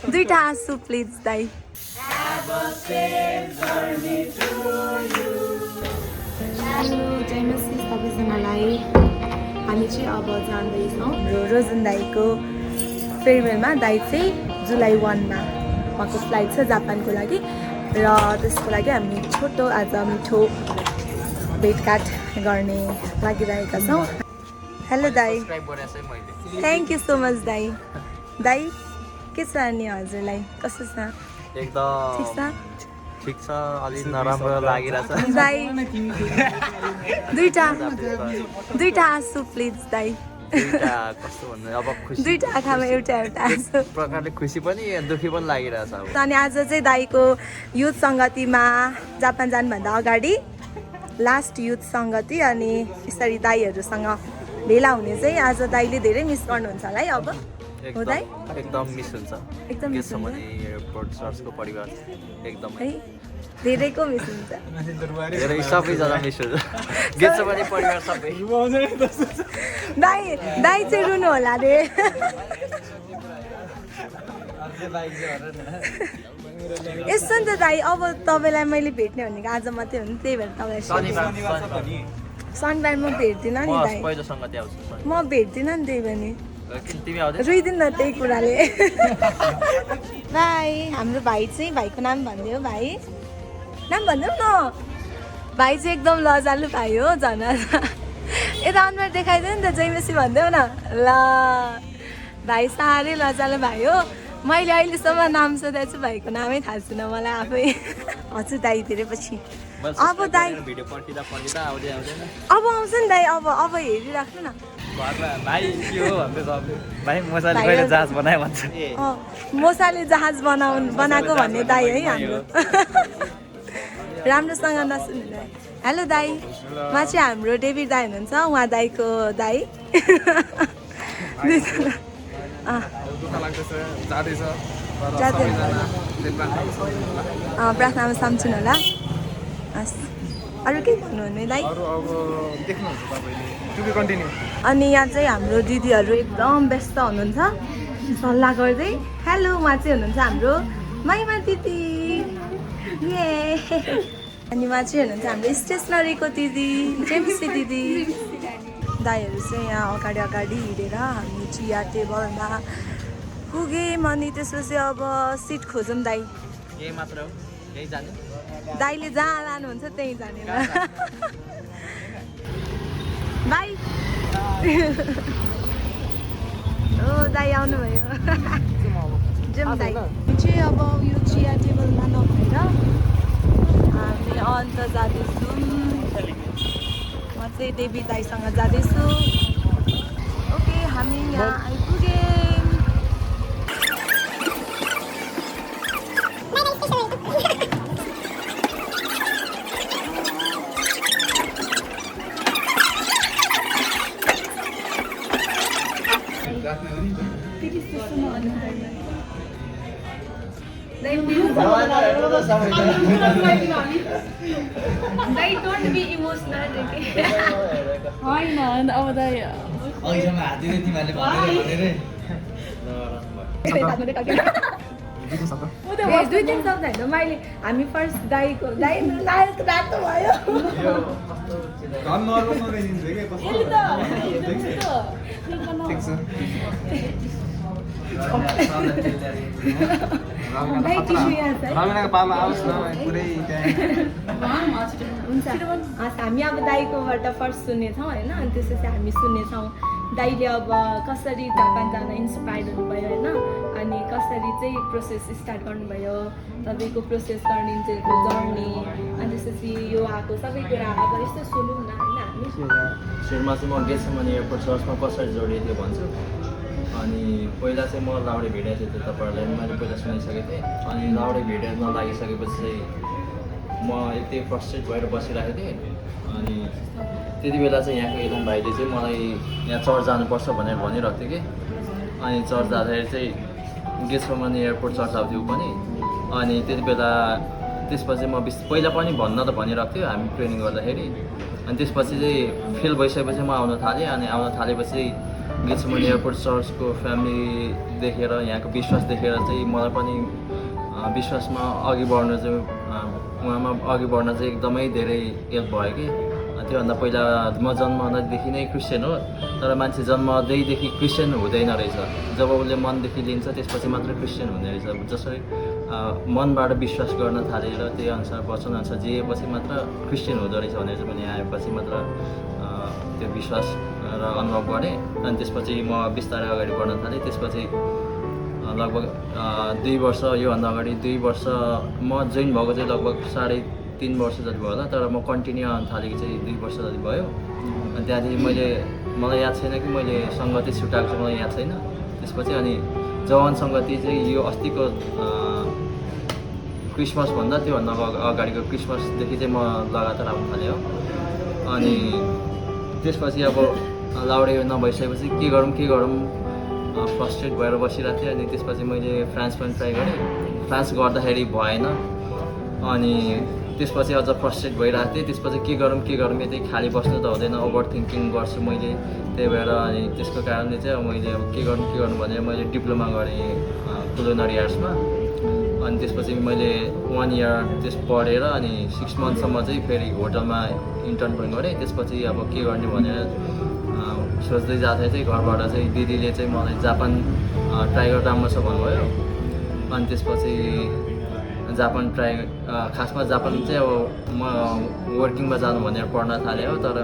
दुईटा आँसु प्लिज दाइ सबैजनालाई हामी चाहिँ अब जाँदैछौँ हाम्रो रोजन दाईको फेयरवेलमा। दाई चाहिँ जुलाई 1मा उहाँको फ्लाइट छ जापानको लागि र त्यसको लागि हामी छोटो आज मिठो भेटघाट गर्ने लागिरहेका छौँ। हेलो दाई, थ्याङ्क यू सो मच दाई। दाई के छ नि हजुरलाई, कस्तो छ? एकदम ठिक छ, अलि नराम्रो लागिरहेछ दाई। दुईटा आँसु प्लिज दाई। कस्तो भन्नु, अब खुसी दुईटा आँखामा एउटा आँसु। प्रकारले खुसी पनि दुखी पनि लागिरहेछ। अनि आज चाहिँ दाईको युथ सङ्गतिमा जापान जानुभन्दा अगाडि लास्ट युथ सङ्गति, अनि यसरी दाईहरूसँग भेला हुने चाहिँ आज दाईले धेरै मिस गर्नुहुन्छ होला है। अब हो दाई? एकदम मिस हुन्छ, एकदम मिस हुन्छ एयरपोर्ट सर्सको परिवार एकदमै है, धेरैको मिस हुन्छ। धेरै सबैजना मिस हुन्छ, गेट्छ पनि परिवार सबै। दाई चाहिँ रुनु होला रे। यस्तो नि त दाई, अब तपाईँलाई मैले भेट्ने भनेको आज मात्रै हो नि, त्यही भएर तपाईँलाई शनिबार म भेट्दिनँ नि दाई, म भेट्दिनँ नि, त्यही भने रुइदिनु न त्यही कुराले। भाइ, हाम्रो भाइ चाहिँ, भाइको नाम भनिदियो, भाइ नाम भनिदेऊ न। भाइ चाहिँ एकदम लजालु भाइ हो झन्। यता अनुहार देखाइदियो नि त, जैमेसी भनिदेऊ न ल। भाइ साह्रै लजालु भाइ हो। मैले अहिलेसम्म नाम सोध्दा चाहिँ भाइको नामै थाहा छैन मलाई आफै। हजुर दाइ, धेरै पछि अब दाइ अब आउँछ नि दाइ, अब हेरिराख्नु न। मोसाले जहाज बनाएको भन्ने दाइ है हाम्रो। राम्रोसँग नसुन्नु दाइ। हेलो दाइ, उहाँ चाहिँ हाम्रो डेभिड दाइ हुनुहुन्छ, उहाँ दाइको दाइ। प्रार्थनामा सम्झुन् होला। हस्, अरू के भन्नुहुने दाइ? अनि यहाँ चाहिँ हाम्रो दिदीहरू एकदम व्यस्त हुनुहुन्छ सल्लाह गर्दै। हेलो, उहाँ चाहिँ हुनुहुन्छ हाम्रो माइमा दिदी। ए अनि उहाँ चाहिँ हुनुहुन्छ हाम्रो स्टेसनरीको दिदी, जेम्सी दिदी। दाईहरू चाहिँ यहाँ अगाडि हिँडेर हामी चिया टेबलमा पुग्यौँ। अनि त्यसपछि अब सिट खोजौँ दाई। दाईले जहाँ लानुहुन्छ त्यहीँ जाने ल। बाई। हो दाई आउनुभयो। जाउँ दाई। चाहिँ अब यो चिया टेबलमा नभएर हामी अन्त जाँदैछौँ। म चाहिँ देवी दाईसँग जाँदैछु। ओके, हामी यहाँ आइपुग्यौँ। Don't be emotional. होइन अब दाइ अघिसम्म हात दिँदै तिमीहरूले भनेर दुई तिन शब्द होइन, मैले हामी फर्स्ट दाईको रातो भयो। हामी अब दाईकोबाट फर्स्ट सुन्नेछौँ होइन, अनि त्यसपछि हामी सुन्नेछौँ दाईले अब कसरी जापान जान इन्सपायर हुनुभयो होइन, अनि कसरी चाहिँ प्रोसेस स्टार्ट गर्नुभयो, तपाईँको प्रोसेस गर्नेको जर्नी, अनि त्यसपछि यो आएको सबै कुरा अब यस्तो सुनौँ न होइन। हामी सुरुमा चाहिँ म गेटसम्म एयरपोर्ट सर्समा कसरी जोडिएको थियो भन्छु। अनि पहिला चाहिँ म लाउडे भिडिएको थिएँ, त्यो तपाईँहरूलाई मैले पहिला सुनिसकेको थिएँ। अनि लाउडे भिडियो नलागिसकेपछि चाहिँ म यति फ्रस्ट्रेट भएर बसिरहेको थिएँ। अनि त्यति बेला चाहिँ यहाँको एकदम भाइले चाहिँ मलाई यहाँ चर्च जानुपर्छ भनेर भनिरहेको थियो कि। अनि चर्च जाँदाखेरि चाहिँ गेटसम्म एयरपोर्ट चर्च आउँथ्यो पनि। अनि त्यति बेला त्यसपछि म पहिला पनि भन्न त भनिरहेको थियो हामी ट्रेनिङ गर्दाखेरि। अनि त्यसपछि चाहिँ फेल भइसकेपछि म आउन थालेँ। अनि आउन थालेपछि गेटसम्म एयरपोर्ट चर्चको फ्यामिली देखेर यहाँको विश्वास देखेर चाहिँ मलाई पनि विश्वासमा अघि बढ्न चाहिँ उहाँमा अघि बढ्न चाहिँ एकदमै धेरै हेल्प भयो कि त्योभन्दा पहिला म जन्म हुँदादेखि नै क्रिस्चियन हो तर मान्छे जन्मदैदेखि क्रिस्चियन हुँदैन रहेछ जब उसले मनदेखि लिन्छ त्यसपछि मात्र क्रिस्चियन हुँदो रहेछ जसरी मनबाट विश्वास गर्न थालेर त्यही अनुसार वचनअनुसार जिएपछि मात्र क्रिस्चियन हुँदो रहेछ भनेर चाहिँ मैले आएपछि मात्र त्यो विश्वास र अनुभव गरेँ अनि त्यसपछि म बिस्तारै अगाडि बढ्न थालेँ त्यसपछि लगभग 2 वर्ष योभन्दा अगाडि 2 वर्ष म जोइन भएको चाहिँ लगभग 3.5 वर्ष जति भयो होला तर म कन्टिन्यू आउन थालेको चाहिँ 2 वर्ष जति भयो अनि त्यहाँदेखि मलाई याद छैन कि मैले सङ्गति छुट्याएको चाहिँ मलाई याद छैन त्यसपछि अनि जवान सङ्गति चाहिँ यो अस्तिको क्रिसमसभन्दा त्योभन्दा अगाडिको क्रिसमसदेखि चाहिँ म लगातार आउन थालेँ हो अनि त्यसपछि अब लाउडे नभइसकेपछि के गरौँ फ्रस्ट्रेट भएर बसिरहेको थिएँ अनि त्यसपछि मैले फ्रान्स पनि ट्राई गरेँ फ्रान्स गर्दाखेरि भएन अनि त्यसपछि अझ फ्रस्ट्रेट भइरहेको थिएँ त्यसपछि के गरौँ यतै खाली बस्नु त हुँदैन ओभर थिङ्किङ गर्छु मैले त्यही भएर अनि त्यसको कारणले चाहिँ मैले अब के गर्नु भनेर मैले डिप्लोमा गरेँ कुलिनरी आर्ट्समा अनि त्यसपछि मैले 1 इयर त्यस पढेर अनि 6 मन्थसम्म चाहिँ फेरि होटलमा इन्टर्न पनि गरेँ त्यसपछि अब के गर्ने भनेर सोच्दै जाँदै चाहिँ घरबाट चाहिँ दिदीले चाहिँ मलाई जापान ट्राई गरेर राम्रो छ भन्नुभयो अनि त्यसपछि जापान ट्राई खासमा जापान चाहिँ अब म वर्किङमा जानु भनेर पढ्न थालेँ हो तर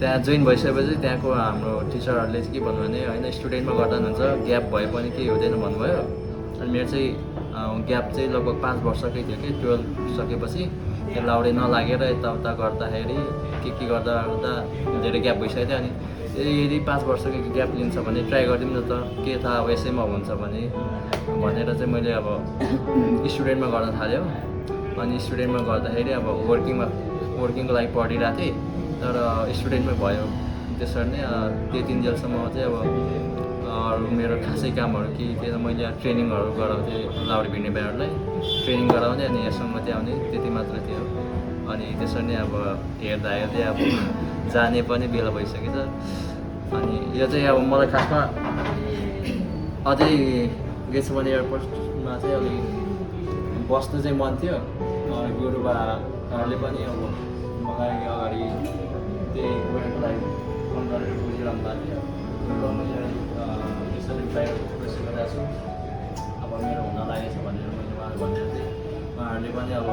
त्यहाँ जोइन भइसकेपछि त्यहाँको हाम्रो टिचरहरूले चाहिँ के भन्नु भने होइन स्टुडेन्टमा गर्दा हुन्छ ग्याप भए पनि केही हुँदैन भन्नुभयो अनि मेरो चाहिँ ग्याप चाहिँ लगभग 5 वर्षकै थियो कि 12 सकेपछि त्यो लाउडे नलागेर यताउता गर्दाखेरि के गर्दा धेरै ग्याप भइसकेको थियो अनि यदि 5 वर्षको ग्याप लिन्छ भने ट्राई गरिदिउँ न त के थाहा अब यसैमा हुन्छ भनेर चाहिँ मैले अब स्टुडेन्टमा गर्न थालेँ हो अनि स्टुडेन्टमा गर्दाखेरि अब वर्किङको लागि पढिरहेको थिएँ तर स्टुडेन्टमै भयो त्यसरी नै त्यही 3 जेलसम्म चाहिँ अब अरू मेरो खासै कामहरू के थिएन मैले ट्रेनिङहरू गराउँथेँ लाउडे भिड्ने ब्यान्डलाई ट्रेनिङ गराउने अनि यहाँ सङ्गति आउने त्यति मात्र थियो अनि त्यसरी नै अब हेर्दै अब जाने पनि बेला भइसकेछ अनि यो चाहिँ अब मलाई खासमा अझै गेटसम्म एयरपोर्टमा चाहिँ अलिक बस्नु चाहिँ मन थियो गुरुबाहरूले पनि अब मलाई अगाडि त्यही गएको लागि फोन गरेर बुझिरहनु भएको थियो मैले त्यसरी बाहिर प्रेस गरिरहेको छु अब मेरो हुन लागेको छ भनेर मैले उहाँहरू भनेर चाहिँ उहाँहरूले पनि अब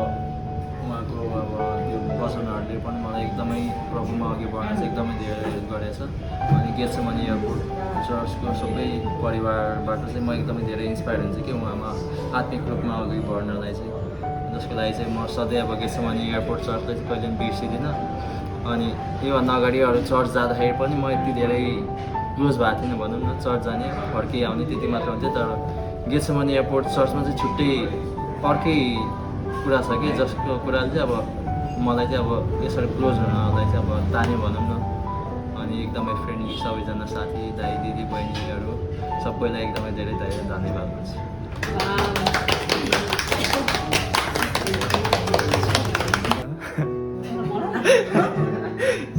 उहाँको अब त्यो वचनहरूले पनि मलाई एकदमै प्रभुमा अघि बढ्न चाहिँ एकदमै धेरै हेल्प गरेछ अनि गेटसम्म एयरपोर्ट चर्चको सबै परिवारबाट चाहिँ म एकदमै धेरै इन्सपायर हुन्छु कि उहाँमा आत्मिक रूपमा अघि बढ्नलाई चाहिँ जसको लागि चाहिँ म सधैँ अब गेटसम्म एयरपोर्ट चर्चलाई चाहिँ कहिले पनि बिर्सिदिनँ अनि योभन्दा अगाडि अरू चर्च जाँदाखेरि पनि म यति धेरै क्लोज भएको थिइनँ भनौँ न चर्च जाने फर्किँ आउने त्यति मात्र हुन्थ्यो तर गेटसम्म एयरपोर्ट चर्चमा चाहिँ छुट्टै अर्कै कुरा छ कि जसको कुराले चाहिँ अब मलाई चाहिँ अब यसरी क्लोज हुनलाई चाहिँ अब ताने भनौँ न अनि एकदमै फ्रेन्डली सबैजना साथी दाइ दिदी बहिनीहरू सबैलाई एकदमै धेरै धेरै धन्यवाद हुन्छ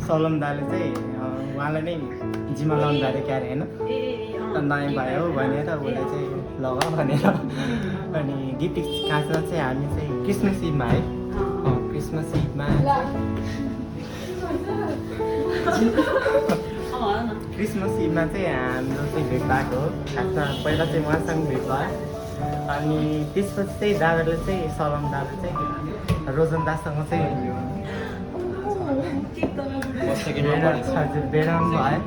सलम दाले चाहिँ उहाँलाई नै जिम्मा लाउनु भएको थियो क्यारे होइन नयाँ भयो भनेर उसलाई चाहिँ लगा भनेर अनि गिफ्ट खासमा चाहिँ हामी चाहिँ क्रिसमस इभमा है क्रिसमस इभमा चाहिँ हाम्रो चाहिँ भेट भएको हो खासमा पहिला चाहिँ उहाँसँग भेट भयो अनि त्यसपछि चाहिँ दादाले चाहिँ सलम दाले चाहिँ रोजन दासँग चाहिँ भेटाउनु भयो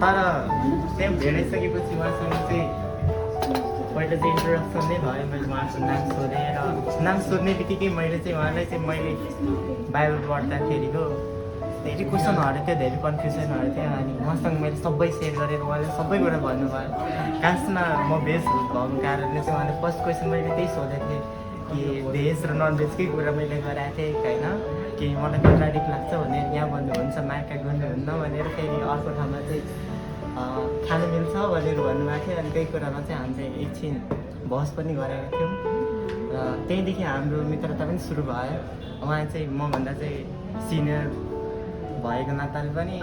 तर त्यहाँ भेटाइसकेपछि उहाँसँग चाहिँ पहिला चाहिँ इन्ट्रोडक्सन नै भयो मैले उहाँको नाम सोध्ने बित्तिकै मैले चाहिँ उहाँलाई चाहिँ मैले बाइबल पढ्दाखेरिको धेरै क्वेसनहरू थियो धेरै कन्फ्युजनहरू थियो अनि उहाँसँग मैले सबै सेयर गरेर उहाँले सबै कुरा भन्नुभयो खासमा म भेज भएको कारणले चाहिँ उहाँले फर्स्ट क्वेसन मैले त्यही सोधेको थिएँ कि भेज र नन भेजकै कुरा मैले गराएको थिएँ होइन कि मलाई कन्ट्राडिक्ट लाग्छ भने यहाँ भन्नुहुन्छ मार्का गर्नुहुन्न भनेर फेरि अर्को ठाउँमा चाहिँ खानु मिल्छ भनेर भन्नुभएको थियो अनि त्यही कुरामा चाहिँ हामीले एकछिन बहस पनि गरेका थियौँ र त्यहीँदेखि हाम्रो मित्रता पनि सुरु भयो उहाँ चाहिँ मभन्दा चाहिँ सिनियर भएको नाताले पनि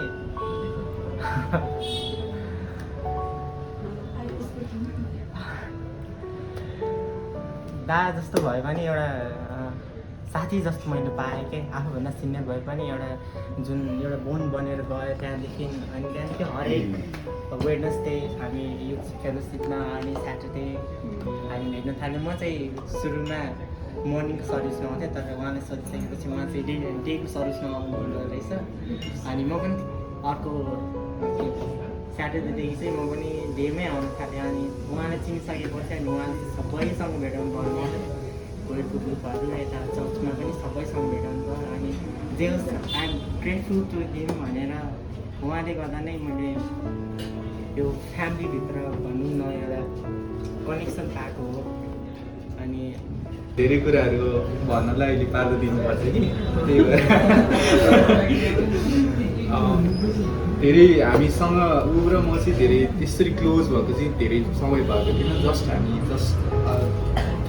दादा जस्तो भए पनि एउटा साथी जस्तो मैले पाएँ कि आफूभन्दा सिनियर भए पनि एउटा जुन एउटा बोन्ड बनेर गयो त्यहाँदेखि अनि त्यहाँदेखि हरेक वेडनेसडे हामी युथ फेलोसिपमा अनि स्याटरडे हामी भेट्न थाल्यौँ। म चाहिँ सुरुमा मर्निङको सर्भिसमा आउँथेँ तर उहाँले सोधिसकेपछि उहाँ चाहिँ डेको सर्भिसमा आउनु रहेछ अनि म पनि अर्को स्याटरडेदेखि चाहिँ म पनि डेमै आउनु थालेँ अनि उहाँलाई चिनिसकेपछि अनि उहाँले सबैसँग भेटाउनु पर्यो गोएको ग्रुपहरू यता चर्चमा पनि सबैसँग भेटाउनु भयो अनि जे होस् आइ एम ग्रेटफुल टु हिम भनेर उहाँले गर्दा नै मैले यो फ्यामिलीभित्र भनौँ न एउटा कनेक्सन पाएको हो। अनि धेरै कुराहरू भन्नलाई अहिले पालो दिनुपर्छ कि त्यही भएर धेरै हामीसँग ऊ र म चाहिँ धेरै त्यसरी क्लोज भएको चाहिँ धेरै समय भएको थिएन। जस्ट हामी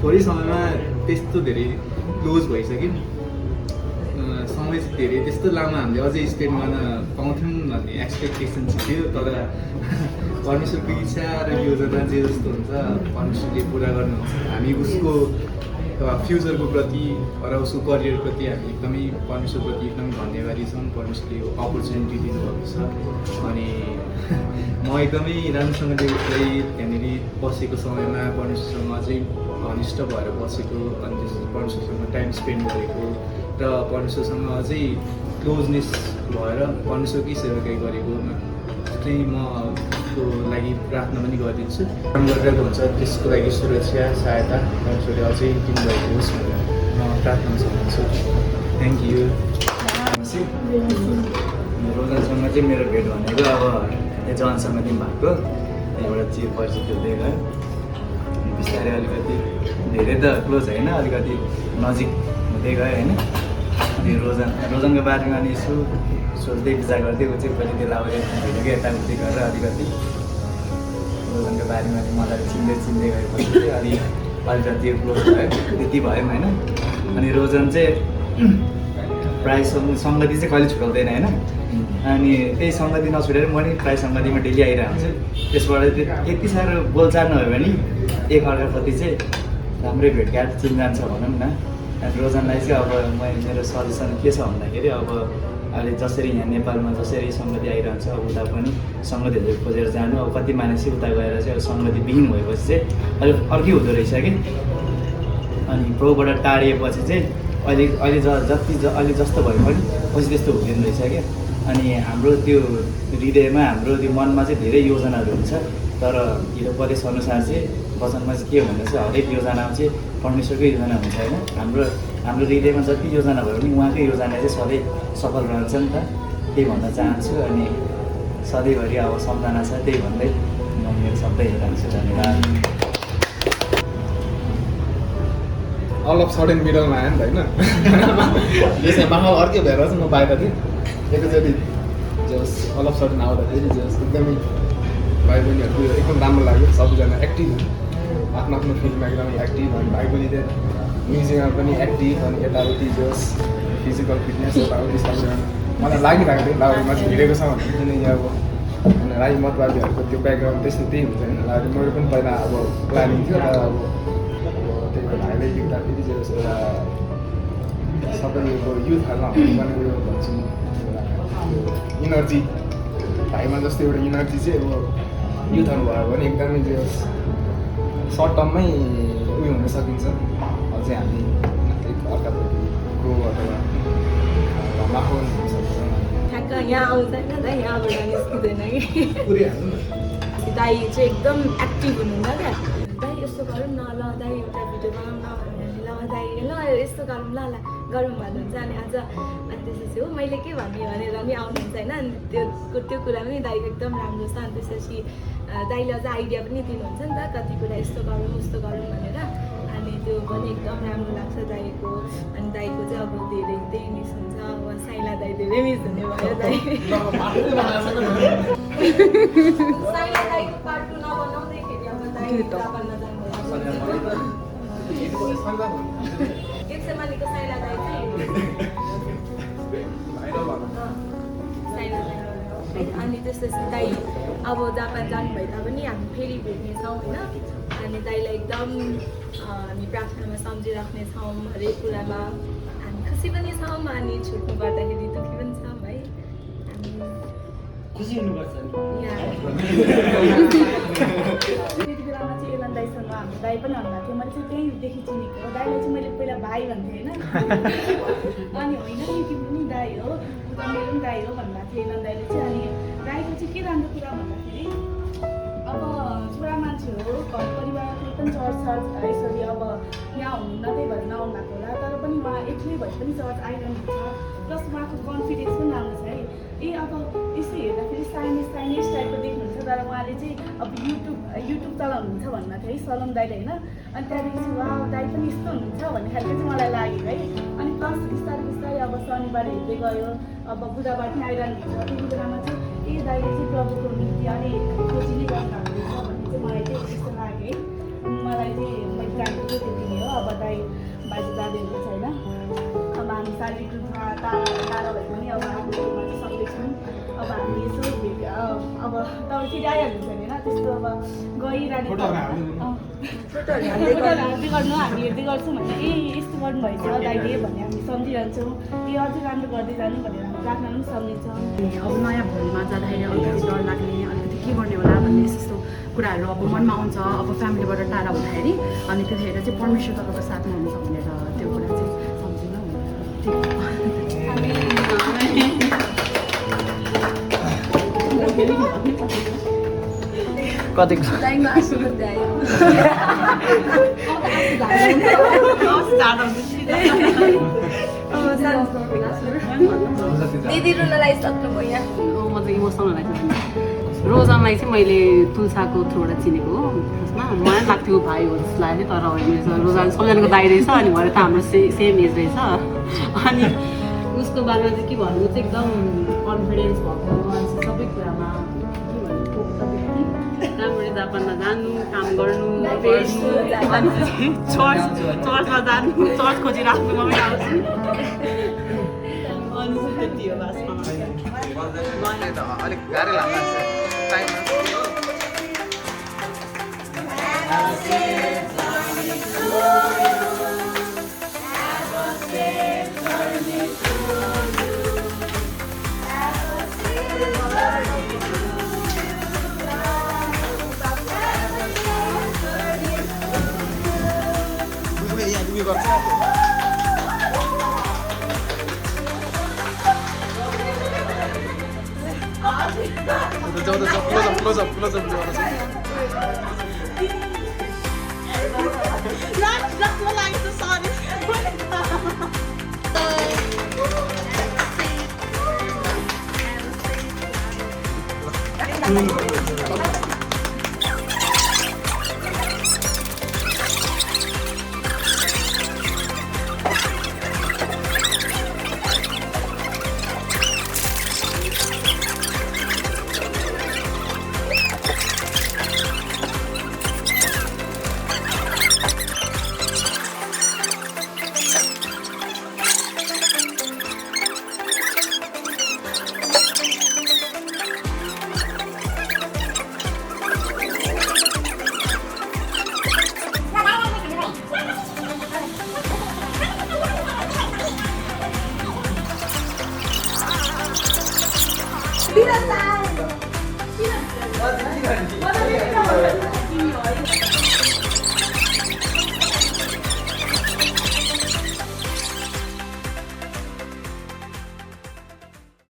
थोरै समयमा त्यस्तो धेरै क्लोज भइसक्यौँ। समय चाहिँ धेरै त्यस्तो लामो हामीले अझै स्पेन्ड गर्न पाउँथ्यौँ भन्ने एक्सपेक्टेसन चाहिँ थियो तर परमेश्वरको इच्छा र योजना जे जस्तो हुन्छ परमेश्वरले पुरा गर्नुहुन्छ। हामी उसको फ्युचरको प्रति र उसको करियरप्रति हामी एकदमै परमेश्वरप्रति एकदमै धन्यवादी छौँ। परमेश्वरले यो अपर्च्युनिटी दिनुभएको छ अनि म एकदमै राम्रोसँगले उसलाई त्यहाँनिर बसेको समयमा परमेश्वरसँग अझै घनिष्ठ भएर बसेको अनि त्यसपछि परमेश्वरसँग टाइम स्पेन्ड गरेको र परमेश्वरसँग अझै क्लोजनेस भएर परमेश्वरकै सेवाकाई गरेको चाहिँ म को लागि प्रार्थना पनि गरिदिन्छु। काम गरिरहेको हुन्छ त्यसको लागि सुरक्षा सहायता परमेश्वरले अझै दिनुभएको होस् भनेर म प्रार्थना चाहन्छु। Thank you. रोजनसँग चाहिँ मेरो भेट भनेको अब जवानसँग पनि भएको त्यहीँबाट चिर परिचित हुँदै गयो बिस्तारै अलिकति धेरै त क्लोज होइन अलिकति नजिक हुँदै गयो होइन। अनि रोजनको बारेमा अनि यसो सोच्दै विचार गर्दै ऊ चाहिँ कहिले त्यसलाई अब भेटेको यताउति गरेर अलिकति रोजनको बारेमा मलाई चिन्दै गएपछि चाहिँ अनि अलिकति क्लोज भयो त्यति भयौँ होइन। अनि रोजन चाहिँ प्रायः सङ्गति चाहिँ कहिले छुटाउँदैन होइन। अनि त्यही सङ्गति नछुटेर म नि प्रायः सङ्गतिमा डेली आइरहेको हुन्छु। त्यसबाट यति साह्रो बोलचाल नभयो भने एकअर्काप्रति चाहिँ राम्रै भेटघाट चिनजान छ भनौँ न। अनि रोजनलाई चाहिँ अब मेरो सजेसन के छ भन्दाखेरि अब अहिले जसरी यहाँ नेपालमा जसरी सङ्गति आइरहन्छ अब उता पनि सङ्गतिहरू खोजेर जानु अब कति मानिस चाहिँ उता गएर चाहिँ अब सङ्गतिविहीन भएपछि चाहिँ अलिक अर्कै हुँदो रहेछ कि। अनि प्रोबाट टाढिएपछि चाहिँ अहिले जस्तो भए पनि पछि त्यस्तो हुँदैन रहेछ क्या। अनि हाम्रो त्यो हृदयमा हाम्रो त्यो मनमा चाहिँ धेरै योजनाहरू हुन्छ तर हिजो उपदेश अनुसार चाहिँ वचनमा चाहिँ के भन्दा चाहिँ हरेक योजनामा चाहिँ परमेश्वरकै योजना हुन्छ होइन। हाम्रो हृदयमा जति योजना भयो भने उहाँकै योजना चाहिँ सधैँ सफल रहन्छ नि त त्यही भन्न चाहन्छु। अनि सधैँभरि अब सम्झना छ त्यही भन्दै म मेरो शब्द हेर्छु। धन्यवाद। अल अफ सडन मिडलमा आयो नि त होइन यसमा माहौल अर्कै भएर चाहिँ म बाहिर थिएँ एकैचोटि जस अल अफ सडन आउँदाखेरि जस एकदमै भाइ बहिनीहरू एकदम राम्रो लाग्यो। सबैजना एक्टिभ आफ्नो आफ्नो फिल्डमा एकदमै एक्टिभ अनि भाइ बहिनी चाहिँ म्युजिकमा पनि एक्टिभ अनि यताउति जस फिजिकल फिटनेस यताउति सबैजना मलाई लागिरहेको थियो लाउरीमा चाहिँ हिँडेको छ भने किनकि अब राई मतवादीहरूको त्यो ब्याकग्राउन्ड त्यही हुन्छ होइन। लाउरी मेरो पनि पहिला अब प्लानिङ थियो र अब भाइले देख्दाखेरि चाहिँ एउटा सबैको युथहरूमा पनि उयो भन्छु इनर्जी भाइमा जस्तो एउटा इनर्जी चाहिँ अब युथहरू भयो भने एकदमै त्यो सर्ट टर्ममै उयो हुन सकिन्छ। अझै हामी अर्काप्रति ग्रो अथवा माहौल हुन सक्छ। ठ्याक्क यहाँ आउँदैन त यहाँबाट निस्किँदैन कि पुऱ्याइहाल्नु न। दाई चाहिँ एकदम एक्टिभ हुनुहुन्छ क्या। दाई यस्तो गरौँ न ल दाई एउटा भिडियो बनाउँ न भन्दाखेरि ल दाई ल यस्तो गरौँ ल गरौँ भन्नुहुन्छ। अनि आज अनि त्यसपछि हो मैले के भने भनेर नि आउनुहुन्छ होइन। अनि त्यो कुरा पनि दाईको एकदम राम्रो छ। अनि त्यसपछि दाईले अझ आइडिया पनि दिनुहुन्छ नि त कति कुरा यस्तो गरौँ उस्तो गरौँ भनेर। अनि त्यो पनि एकदम राम्रो लाग्छ दाईको। अनि दाईको चाहिँ अब धेरै त्यही मिस हुन्छ अब साइला दाई धेरै मिस हुने भयो दाई। साइला दाईको पार्ट 2 नबनाउँदैखेरि अब दाई जापानमा जानुभयो। एकसमालीको साइला दाई चाहिँ साइला दाई। अनि त्यसपछि दाई अब जापान जानुभए तापनि हामी फेरि भेट्नेछौँ होइन। अनि दाईलाई एकदम हामी प्रार्थनामा सम्झिराख्नेछौँ हरेक कुरामा हामी खुसी पनि छौँ अनि छुट्नु पर्दाखेरि दुःखी पनि छौँ है हामी खुसी हुनुपर्छ नि। त्यति बेलामा चाहिँ एलन दाईसँग हाम्रो दाई पनि भन्नुभएको थियो। मैले चाहिँ त्यहीँदेखि चिनेको हो। दाईलाई चाहिँ मैले पहिला भाइ भन्थेँ होइन अनि होइन नि तिम्रो पनि दाई हो उता मेरो पनि दाई हो भन्नुभएको थियो एलन दाईले चाहिँ। अनि दाईको चाहिँ के राम्रो कुरा भन्दाखेरि अब छोरा मान्छे हो घर परिवारको पनि चर्च छ यसरी अब यहाँ हुनुहुन्न त्यही भएर नआउनु भएको होला तर पनि उहाँ एक्लै भए पनि चर्च आइरहनु हुन्छ प्लस उहाँको कन्फिडेन्स पनि राम्रो छ है। अब यसो हेर्दाखेरि साइनेस टाइपको देख्नुहुन्छ तर उहाँले चाहिँ अब युट्युब चलाउनुहुन्छ भन्नु थियो है सलम दाइले होइन। अनि त्यहाँदेखि चाहिँ वा दाइ पनि यस्तो हुनुहुन्छ भन्ने खालको चाहिँ मलाई लाग्यो है। अनि प्लस बिस्तारै अब शनिबार हेर्दै गयो अब बुधबार पनि आइरहनु हुन्छ त्यति बेलामा चाहिँ दाइले चाहिँ प्रभुको निम्ति अलि खोजी नै गर्नु भएको रहेछ भन्ने चाहिँ मलाई चाहिँ त्यस्तो लाग्यो है। मलाई चाहिँ मैले जानेको चाहिँ त्यति नै हो। अब दाइ बाजे दादाहरू छैन अब हामी शारीरिक रूपमा टाढा भए पनि अब आफ्नो रूपमा चाहिँ सक्दैछौँ। अब हामी यसो अब तपाईँ फेरि आइहाल्नुहुन्छ होइन त्यस्तो अब गइरहने हेर्दै गर्नु हामी हेर्दै गर्छौँ होइन यस्तो गर्नुभएछ दाइले भन्ने हामी सम्झिरहन्छौँ अझै राम्रो गर्दै जानु भनेर हामी प्रार्थना पनि सम्झिन्छौँ। अब नयाँ भोलिमा जाँदाखेरि अलिकति डर लाग्ने अलिकति के गर्ने होला भन्ने यस्तो कुराहरू अब मनमा आउँछ अब फ्यामिलीबाट टाढा हुँदाखेरि अनि त्यतिखेर चाहिँ परमेश्वर तपाईँको साथमा हुन्छ भनेर त्यो कुरा चाहिँ सम्झिनु कति दाइमा आशीर्वाद आयो दिदी रुन लगाइसक्नुभयो यहाँ म चाहिँ इमोसनल लाग्छ रोजनलाई चाहिँ मैले तुलसाको थ्रुबाट चिनेको हो त्यसमा मलाई लाग्थ्यो भाइ हो जस्तो लाग्यो तर होइन रोजन सबैजनाको दाइ रहेछ अनि भरे त हाम्रो सेम एज रहेछ अनि उसको बारेमा चाहिँ के भन्नु चाहिँ एकदम कन्फिडेन्स भएको मान्छे सबै कुरामा के भन्नु राम्ररी जापानमा जानु काम गर्नु अनि चर्चमा जानु चर्च खोजिराख्नु म पनि आउँछु अनि त्यति हो लास्टमा अलिक गाह्रो लाग्छ Close up. Sorry.